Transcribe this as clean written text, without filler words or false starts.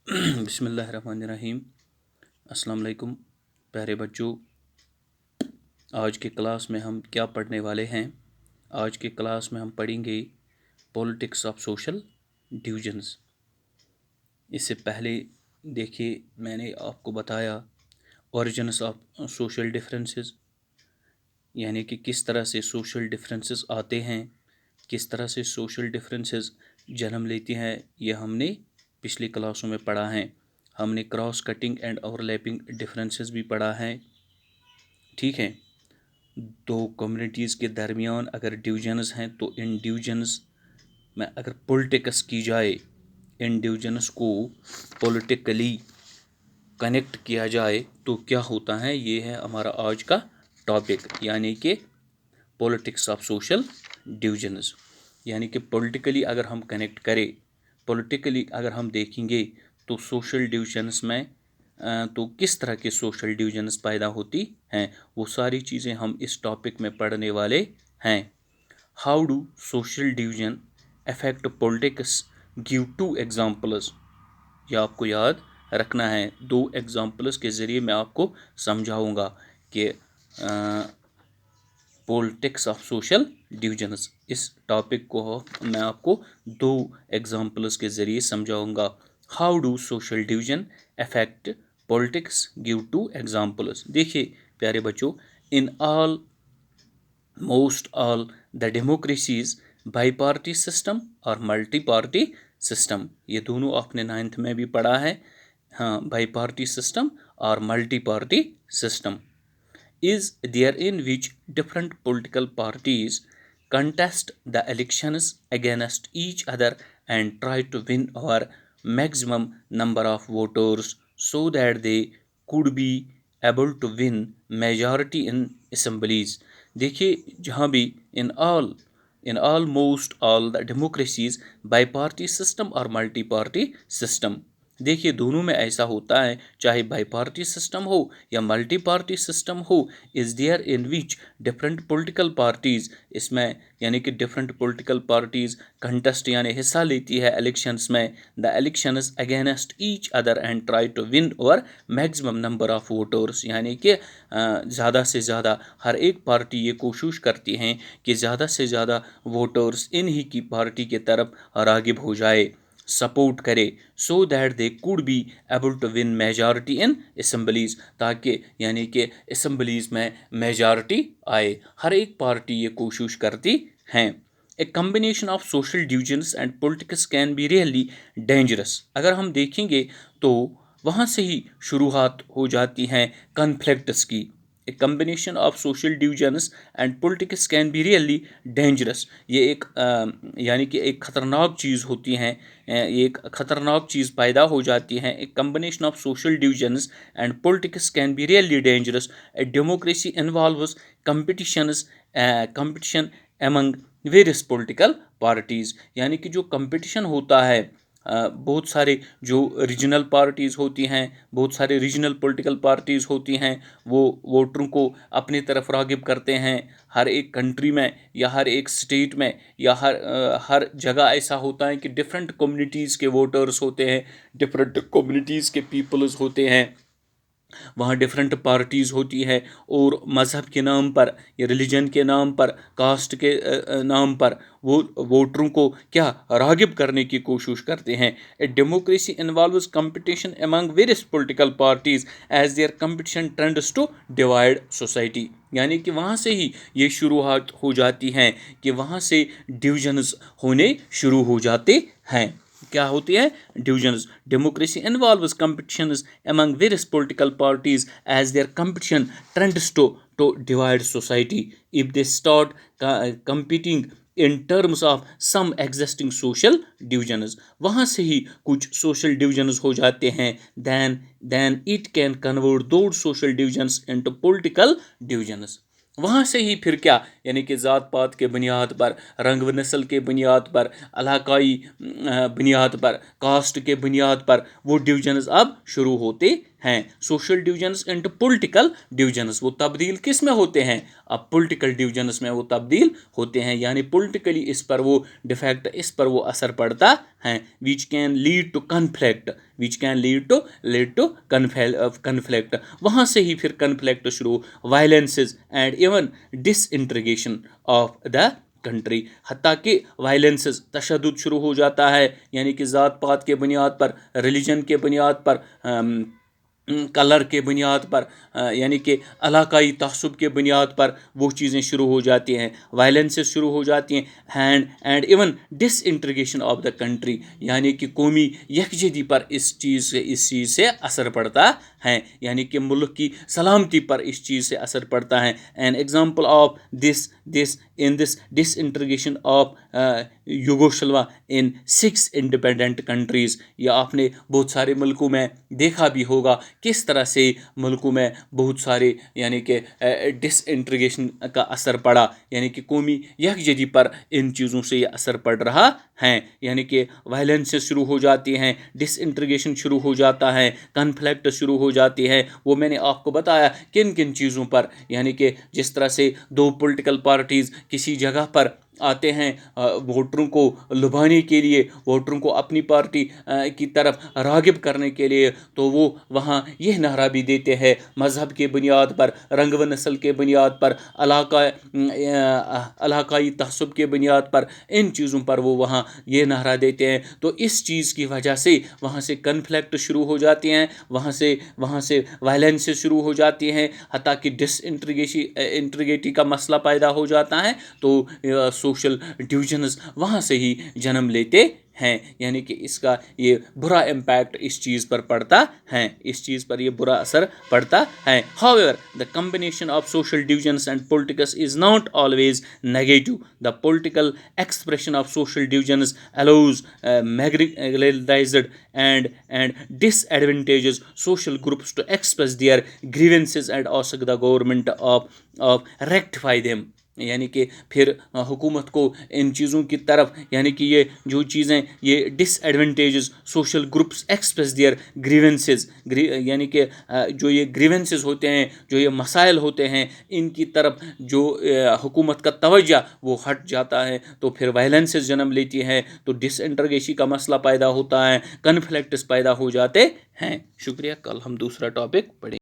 बिस्मिल्लाहिर्रहमानिर्रहीम। अस्सलाम वालेकुम प्यारे बच्चों। आज के क्लास में हम क्या पढ़ने वाले हैं? आज के क्लास में हम पढ़ेंगे पॉलिटिक्स ऑफ सोशल डिविजन्स। इससे पहले देखिए, मैंने आपको बताया ओरिजिन्स ऑफ सोशल डिफरेंसेस, यानी कि किस तरह से सोशल डिफरेंसेस आते हैं, किस तरह से सोशल डिफरेंसेस जन्म लेती हैं। ये हमने पिछली क्लासों में पढ़ा है। हमने cross cutting and overlapping differences भी पढ़ा है। ठीक है, दो कम्युनिटीज़ के दरमियान अगर डिविजन्स हैं तो इन डिविजन्स में अगर पॉलिटिक्स की जाए, इन डिविजन्स को पॉलिटिकली कनेक्ट किया जाए तो क्या होता है। ये है हमारा आज का टॉपिक, यानी कि पॉलिटिक्स ऑफ सोशल डिविजन्स। यानी कि पॉलिटिकली अगर हम कनेक्ट करें, पॉलिटिकली अगर हम देखेंगे तो सोशल डिविजन्स में तो किस तरह के सोशल डिविजन्स पैदा होती हैं, वो सारी चीज़ें हम इस टॉपिक में पढ़ने वाले हैं। How do social division affect politics, give 2 examples. ये आपको याद रखना है। 2 एग्जाम्पल्स के ज़रिए मैं आपको समझाऊंगा कि पॉलिटिक्स ऑफ सोशल डिविजन्स। इस टॉपिक को मैं आपको 2 एग्जाम्पल्स के ज़रिए समझाऊंगा। How do social division affect politics, give 2 examples. देखिए प्यारे बच्चों, in all most all the democracies bi party system और मल्टी पार्टी सिस्टम। ये दोनों आपने 9th में भी पढ़ा है। हाँ, बाई पार्टी सिस्टम और multi party system is there in which different political parties contest the elections against each other and try to win our maximum number of voters so that they could be able to win majority in assemblies। देखिए, जहाँ भी in almost all the democracies biparty system और multi party system, देखिए दोनों में ऐसा होता है, चाहे बाई पार्टी सिस्टम हो या मल्टी पार्टी सिस्टम हो। Is there in which different political parties, इसमें यानी कि डिफरेंट पॉलिटिकल पार्टीज़ कंटेस्ट यानी हिस्सा लेती है इलेक्शंस में। The elections against each other and try to win over maximum number of voters, यानी कि ज़्यादा से ज़्यादा हर एक पार्टी ये कोशिश करती हैं कि ज़्यादा से ज़्यादा वोटर्स इन्हीं की पार्टी की तरफ राग़िब हो जाए, सपोर्ट करे, so that they could be able to win majority in assemblies, ताकि यानी कि असम्बलीज़ में मेजॉरिटी आए। हर एक पार्टी ये कोशिश करती हैं। ए combination of social divisions and politics can be really dangerous. अगर हम देखेंगे तो वहाँ से ही शुरुआत हो जाती हैं कन्फ्लिक्ट्स की। ए combination of social divisions and politics can be really dangerous. ये एक यानी कि एक ख़तरनाक चीज़ होती हैं, एक ख़तरनाक चीज़ पैदा हो जाती है। एक combination of social divisions and politics can be really dangerous. A democracy involves competition among various political parties, यानी कि जो कंपटीशन होता है, बहुत सारे जो रीजनल पार्टीज़ होती हैं, बहुत सारे रीजनल पॉलिटिकल पार्टीज़ होती हैं, वो वोटरों को अपनी तरफ राग़िब करते हैं। हर एक कंट्री में या हर एक स्टेट में या हर जगह ऐसा होता है कि डिफरेंट कम्युनिटीज़ के वोटर्स होते हैं, डिफरेंट कम्युनिटीज़ के पीपल्स होते हैं, वहाँ डिफरेंट पार्टीज़ होती है और मज़हब के नाम पर या रिलीजन के नाम पर, कास्ट के नाम पर वो वोटरों को क्या राग़िब करने की कोशिश करते हैं। A democracy involves competition among various political parties as their competition trends to divide society, यानी कि वहाँ से ही ये शुरुआत हो जाती हैं कि वहाँ से डिविजन्स होने शुरू हो जाते हैं। क्या होती है? Divisions. Democracy involves competitions among various political parties as their competition trends to divide society if they start competing in terms of some existing social divisions। वहाँ से ही कुछ social divisions हो जाते हैं। then it can convert those social divisions into political divisions। वहाँ से ही फिर क्या, यानी कि ज़ात पात के बुनियाद पर, रंग व नस्ल के बुनियाद पर, इलाकाई बुनियाद पर, कास्ट के बुनियाद पर वो डिविजन्स अब शुरू होते ہیں. Social divisions into political divisions, وہ تبدیل کس میں ہوتے ہیں؟ اب پولیٹیکل ڈویژنس میں وہ تبدیل ہوتے ہیں, یعنی پولیٹیکلی اس پر وہ ڈیفیکٹ, اس پر وہ اثر پڑتا ہے. Which can lead to conflict, which can lead to conflict. وہاں سے ہی پھر کنفلکٹ شروع, violences and even disintegration of the country, حتیٰ کہ وائلنسز, تشدد شروع ہو جاتا ہے, یعنی کہ ذات پات کے بنیاد پر, ریلیجن کے بنیاد پر, کلر کے بنیاد پر, یعنی کہ علاقائی تعصب کے بنیاد پر وہ چیزیں شروع ہو جاتی ہیں, وائلنسز شروع ہو جاتی ہیں, and even disintegration of the country, یعنی کہ قومی یکجہتی پر اس چیز سے اثر پڑتا ہے, یعنی کہ ملک کی سلامتی پر اس چیز سے اثر پڑتا ہے. An example of this disintegration of Yugoslavia in 6 independent countries, یہ آپ نے بہت سارے ملکوں میں دیکھا بھی ہوگا کس طرح سے ملکوں میں بہت سارے یعنی کہ ڈس انٹریگیشن کا اثر پڑا, یعنی کہ قومی یکجہتی پر ان چیزوں سے یہ اثر پڑ رہا ہے, یعنی کہ وائلنس شروع ہو جاتی ہیں, ڈس انٹریگیشن شروع ہو جاتا ہے, کنفلکٹ شروع ہو جاتی ہے. وہ میں نے آپ کو بتایا کن کن چیزوں پر, یعنی کہ جس طرح سے دو پولیٹیکل پارٹیز کسی جگہ پر آتے ہیں ووٹروں کو لبھانے کے لیے, ووٹروں کو اپنی پارٹی کی طرف راغب کرنے کے لیے, تو وہ وہاں یہ نعرہ بھی دیتے ہیں مذہب کے بنیاد پر, رنگ و نسل کے بنیاد پر, علاقائی تعصب کے بنیاد پر, ان چیزوں پر وہ وہاں یہ نعرہ دیتے ہیں. تو اس چیز کی وجہ سے وہاں سے کنفلکٹ شروع ہو جاتے ہیں, وہاں سے وائلنس شروع ہو جاتی ہیں, حتیٰ کہ ڈس انٹریگیٹی کا مسئلہ پیدا ہو جاتا ہے. تو سوشل ڈویژنز وہاں سے ہی جنم لیتے ہیں, یعنی کہ اس کا یہ برا امپیکٹ اس چیز پر پڑتا ہے, اس چیز پر یہ برا اثر پڑتا ہے. However, the combination of social divisions and politics is not always negative. The political expression of social divisions allows marginalized and disadvantaged social groups to express their grievances and ask the government of rectify them. یعنی کہ پھر حکومت کو ان چیزوں کی طرف, یعنی کہ یہ جو چیزیں یہ disadvantages social groups express their grievances, یعنی کہ جو یہ گریونسز ہوتے ہیں, جو یہ مسائل ہوتے ہیں, ان کی طرف جو حکومت کا توجہ وہ ہٹ جاتا ہے, تو پھر وائلنسز جنم لیتی ہے, تو ڈس انٹرگیشن کا مسئلہ پیدا ہوتا ہے, کنفلکٹس پیدا ہو جاتے ہیں. شکریہ. کل ہم دوسرا ٹاپک پڑھیں.